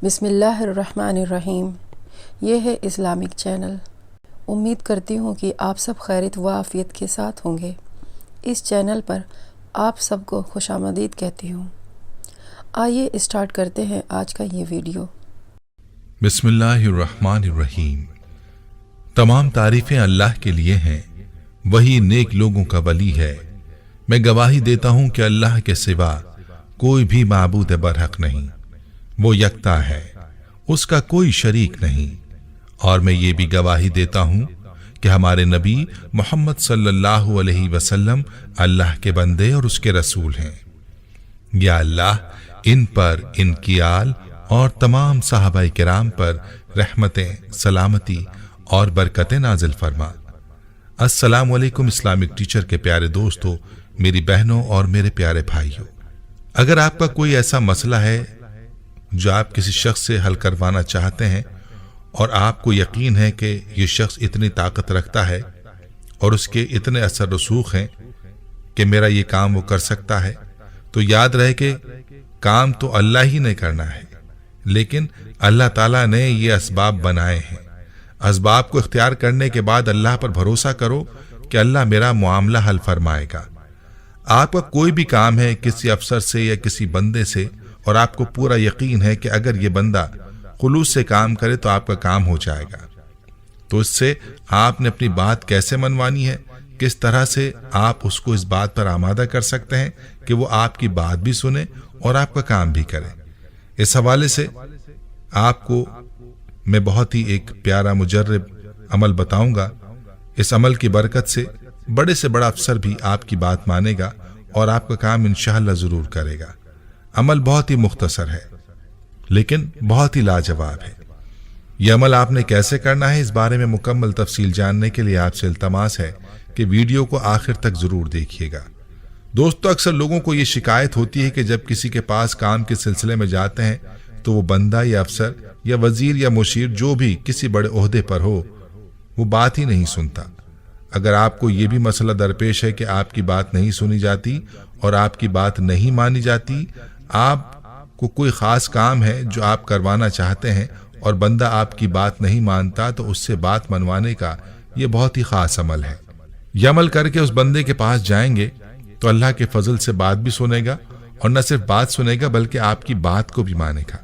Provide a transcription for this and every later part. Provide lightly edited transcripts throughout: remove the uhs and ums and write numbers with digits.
बिस्मिल्लाहिर्रहमानिर्रहीम। ये है इस्लामिक चैनल। उम्मीद करती हूँ कि आप सब खैरियत व आफ़ियत के साथ होंगे। इस चैनल पर आप सबको खुशामदीद कहती हूँ। आइए स्टार्ट करते हैं आज का ये वीडियो। बिस्मिल्लाहिर्रहमानिर्रहीम। तमाम तारीफ़ें अल्लाह के लिए हैं, वही नेक लोगों का वली है। मैं गवाही देता हूँ कि अल्लाह के सिवा कोई भी माबूद बरहक नहीं, वो यकता है, उसका कोई शरीक नहीं। और मैं ये भी गवाही देता हूँ कि हमारे नबी मोहम्मद सल्लल्लाहु अलैहि वसल्लम अल्लाह के बंदे और उसके रसूल हैं। या अल्लाह इन पर, इनकी आल और तमाम सहाबाए किराम पर रहमतें, सलामती और बरकतें नाजिल फरमा। अस्सलाम वालेकुम इस्लामिक टीचर के प्यारे दोस्तों, मेरी बहनों और मेरे प्यारे भाइयों, अगर आपका कोई ऐसा मसला है जो आप किसी शख्स से हल करवाना चाहते हैं और आपको यकीन है कि ये शख्स इतनी ताकत रखता है और उसके इतने असर रसूख हैं कि मेरा ये काम वो कर सकता है, तो याद रहे कि काम तो अल्लाह ही ने करना है, लेकिन अल्लाह ताला ने ये असबाब बनाए हैं। असबाब को इख्तियार करने के बाद अल्लाह पर भरोसा करो कि अल्लाह मेरा मामला हल फरमाएगा। आपका कोई भी काम है किसी अफसर से या किसी बंदे से, और आपको पूरा यकीन है कि अगर ये बंदा खुलूस से काम करे तो आपका काम हो जाएगा, तो इससे आपने अपनी बात कैसे मनवानी है, किस तरह से आप उसको इस बात पर आमादा कर सकते हैं कि वो आपकी बात भी सुने और आपका काम भी करे। इस हवाले से आपको मैं बहुत ही एक प्यारा मुजर्रब अमल बताऊंगा। इस अमल की बरकत से बड़ा अफसर भी आपकी बात मानेगा और आपका काम इंशाअल्लाह जरूर करेगा। अमल बहुत ही मुख्तसर है लेकिन बहुत ही लाजवाब है। यह अमल आपने कैसे करना है, इस बारे में मुकम्मल तफसील जानने के लिए आपसे इल्तमास है कि वीडियो को आखिर तक जरूर देखिएगा। दोस्तों, अक्सर लोगों को ये शिकायत होती है कि जब किसी के पास काम के सिलसिले में जाते हैं तो वो बंदा या अफसर या वजीर या मुशीर जो भी किसी बड़े ओहदे पर हो, वो बात ही नहीं सुनता। अगर आपको ये भी मसला दरपेश है कि आपकी बात नहीं सुनी जाती और आपकी बात नहीं मानी जाती, आपको कोई खास काम है जो आप करवाना चाहते हैं और बंदा आपकी बात नहीं मानता, तो उससे बात मनवाने का ये बहुत ही खास अमल है। यह अमल करके उस बंदे के पास जाएंगे तो अल्लाह के फजल से बात भी सुनेगा, और न सिर्फ बात सुनेगा बल्कि आपकी बात को भी मानेगा।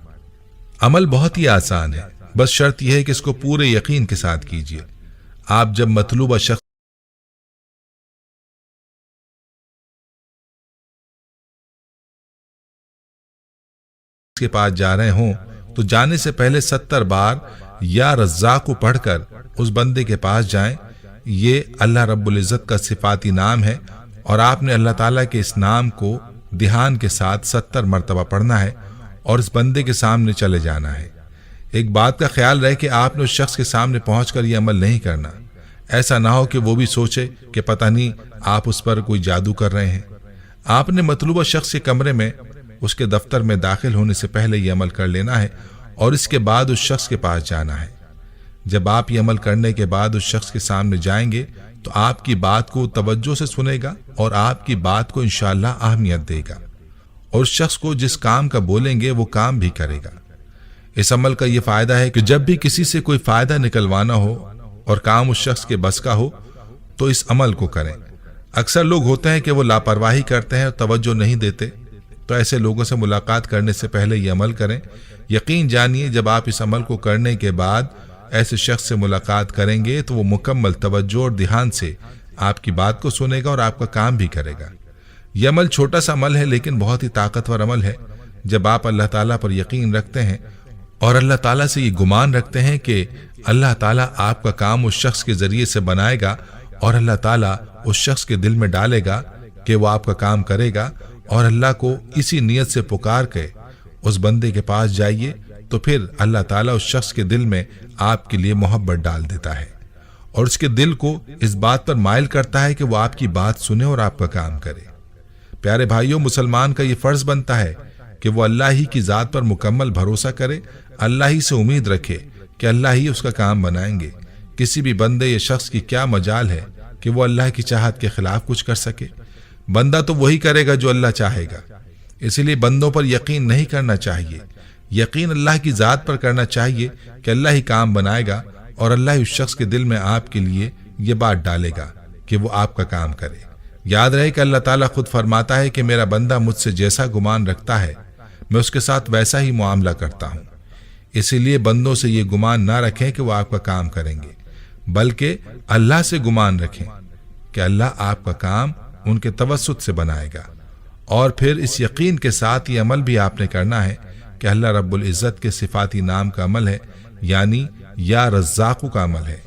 अमल बहुत ही आसान है, बस शर्त यह है कि इसको पूरे यकीन के साथ कीजिए। आप जब मतलूबा शख्स के पास जा रहे हों तो जाने से पहले 70 बार या रज़्ज़ाक़ को पढ़कर उस बंदे के पास जाएं। ये अल्लाह रब्बुल इज़्ज़त का सिफाती नाम है और आपने अल्लाह ताला के इस नाम को ध्यान के साथ 70 मरतबा पढ़ना है और इस बंदे के सामने चले जाना है। एक बात का ख्याल रहे कि आपने उस शख्स के सामने पहुंचकर यह अमल नहीं करना। ऐसा ना हो कि वो भी सोचे कि पता नहीं आप उस पर कोई जादू कर रहे हैं। आपने मतलूबा शख्स के कमरे में, उसके दफ्तर में दाखिल होने से पहले यह अमल कर लेना है और इसके बाद उस शख्स के पास जाना है। जब आप ये अमल करने के बाद उस शख्स के सामने जाएंगे तो आपकी बात को तवज्जो से सुनेगा और आपकी बात को इंशाअल्लाह अहमियत देगा, और उस शख्स को जिस काम का बोलेंगे वो काम भी करेगा। इस अमल का ये फायदा है कि जब भी किसी से कोई फायदा निकलवाना हो और काम उस शख्स के बस का हो तो इस अमल को करें। अक्सर लोग होते हैं कि वो लापरवाही करते हैं और तवज्जो नहीं देते, तो ऐसे लोगों से मुलाकात करने से पहले ये अमल करें। यकीन जानिए, जब आप इस अमल को करने के बाद ऐसे शख्स से मुलाकात करेंगे तो वो मुकम्मल तवज्जो और ध्यान से आपकी बात को सुनेगा और आपका काम भी करेगा। यह अमल छोटा सा अमल है लेकिन बहुत ही ताकतवर अमल है। जब आप अल्लाह ताला पर यकीन रखते हैं और अल्लाह ताला से ये गुमान रखते हैं कि अल्लाह ताला आपका काम उस शख्स के जरिए से बनाएगा और अल्लाह ताला उस शख्स के दिल में डालेगा कि वो आपका काम करेगा, और अल्लाह को इसी नीयत से पुकार के उस बंदे के पास जाइए, तो फिर अल्लाह ताला उस शख्स के दिल में आपके लिए मोहब्बत डाल देता है और उसके दिल को इस बात पर माइल करता है कि वो आपकी बात सुने और आपका काम करे। प्यारे भाइयों, मुसलमान का ये फर्ज बनता है कि वो अल्लाह ही की जात पर मुकम्मल भरोसा करे, अल्लाह ही से उम्मीद रखे कि अल्लाह ही उसका काम बनाएंगे। किसी भी बंदे या शख्स की क्या मजाल है कि वो अल्लाह की चाहत के खिलाफ कुछ कर सके। बंदा तो वही करेगा जो अल्लाह चाहेगा, इसलिए बंदों पर यकीन नहीं करना चाहिए। یقین اللہ کی ذات پر کرنا چاہیے کہ اللہ ہی کام بنائے گا اور اللہ ہی اس شخص کے دل میں آپ کے لیے یہ بات ڈالے گا کہ وہ آپ کا کام کرے۔ یاد رہے کہ اللہ تعالیٰ خود فرماتا ہے کہ میرا بندہ مجھ سے جیسا گمان رکھتا ہے میں اس کے ساتھ ویسا ہی معاملہ کرتا ہوں۔ اسی لیے بندوں سے یہ گمان نہ رکھیں کہ وہ آپ کا کام کریں گے، بلکہ اللہ سے گمان رکھیں کہ اللہ آپ کا کام ان کے توسط سے بنائے گا۔ اور پھر اس یقین کے ساتھ یہ عمل بھی آپ نے کرنا ہے کہ اللہ رب العزت کے صفاتی نام کا عمل ہے، یعنی یا رزاق کا عمل ہے۔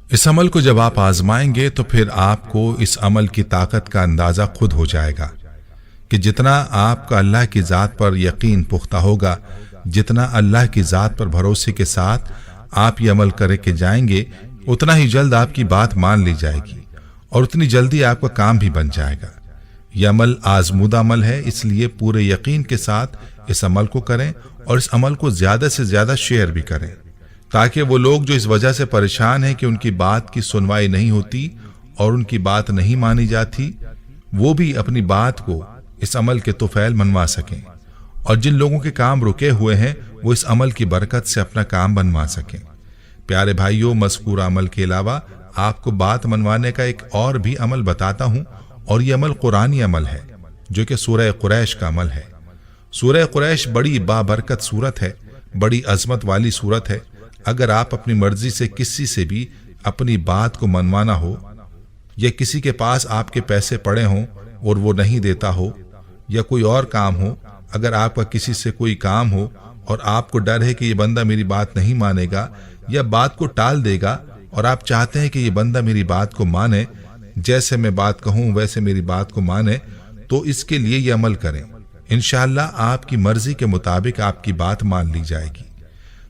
اس عمل کو جب آپ آزمائیں گے تو پھر آپ کو اس عمل کی طاقت کا اندازہ خود ہو جائے گا کہ جتنا آپ کا اللہ کی ذات پر یقین پختہ ہوگا، جتنا اللہ کی ذات پر بھروسے کے ساتھ آپ یہ عمل کرے کے جائیں گے، اتنا ہی جلد آپ کی بات مان لی جائے گی اور اتنی جلدی آپ کا کام بھی بن جائے گا۔ یہ عمل آزمودہ عمل ہے، اس لیے پورے یقین کے ساتھ اس عمل کو کریں اور اس عمل کو زیادہ سے زیادہ شیئر بھی کریں، تاکہ وہ لوگ جو اس وجہ سے پریشان ہیں کہ ان کی بات کی سنوائی نہیں ہوتی اور ان کی بات نہیں مانی جاتی، وہ بھی اپنی بات کو اس عمل کے طفیل منوا سکیں، اور جن لوگوں کے کام رکے ہوئے ہیں وہ اس عمل کی برکت سے اپنا کام بنوا سکیں۔ پیارے بھائیوں، مذکور عمل کے علاوہ آپ کو بات منوانے کا ایک اور بھی عمل بتاتا ہوں، اور یہ عمل قرآنی عمل ہے جو کہ سورہ قریش کا عمل ہے۔ سورہ قریش بڑی بابرکت سورت ہے، بڑی عظمت والی سورت ہے۔ اگر آپ اپنی مرضی سے کسی سے بھی اپنی بات کو منوانا ہو، یا کسی کے پاس آپ کے پیسے پڑے ہوں اور وہ نہیں دیتا ہو، یا کوئی اور کام ہو، اگر آپ کا کسی سے کوئی کام ہو اور آپ کو ڈر ہے کہ یہ بندہ میری بات نہیں مانے گا یا بات کو ٹال دے گا، اور آپ چاہتے ہیں کہ یہ بندہ میری بات کو مانے، جیسے میں بات کہوں ویسے میری بات کو مانے، تو اس کے لیے یہ عمل کریں۔ انشاءاللہ آپ کی مرضی کے مطابق آپ کی بات مان لی جائے گی۔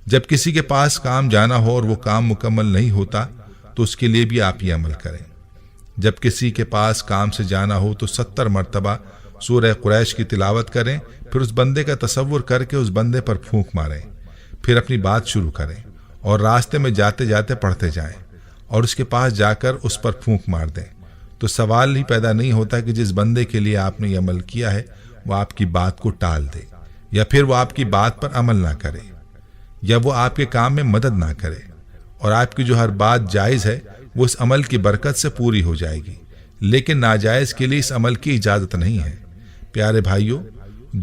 جب کسی کے پاس کام جانا ہو اور وہ کام مکمل نہیں ہوتا تو اس کے لیے بھی آپ یہ عمل کریں۔ جب کسی کے پاس کام سے جانا ہو تو 70 مرتبہ سورہ قریش کی تلاوت کریں، پھر اس بندے کا تصور کر کے اس بندے پر پھونک ماریں، پھر اپنی بات شروع کریں اور راستے میں جاتے جاتے پڑھتے جائیں اور اس کے پاس جا کر اس پر پھونک مار دیں۔ تو سوال ہی پیدا نہیں ہوتا کہ جس بندے کے لیے آپ نے یہ عمل کیا ہے وہ آپ کی بات کو ٹال دے، یا پھر وہ آپ کی بات پر عمل نہ کرے، یا وہ آپ کے کام میں مدد نہ کرے، اور آپ کی جو ہر بات جائز ہے وہ اس عمل کی برکت سے پوری ہو جائے گی، لیکن ناجائز کے لیے اس عمل کی اجازت نہیں ہے۔ پیارے بھائیوں،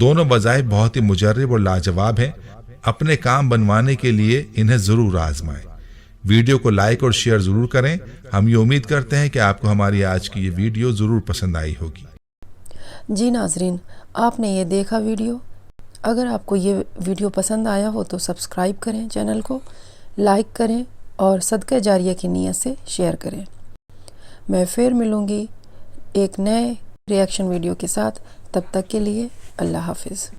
دونوں وظائف بہت ہی مجرب اور لاجواب ہیں۔ اپنے کام بنوانے کے لیے انہیں ضرور آزمائیں۔ ویڈیو کو لائک اور شیئر ضرور کریں۔ ہم یہ امید کرتے ہیں کہ آپ کو ہماری آج کی یہ ویڈیو ضرور پسند آئی ہوگی۔ جی ناظرین، آپ نے یہ دیکھا ویڈیو۔ اگر آپ کو یہ ویڈیو پسند آیا ہو تو سبسکرائب کریں چینل کو، لائک کریں اور صدقہ جاریہ کی نیت سے شیئر کریں۔ میں پھر ملوں گی ایک نئے ریئیکشن ویڈیو کے ساتھ، تب تک کے لیے اللہ حافظ۔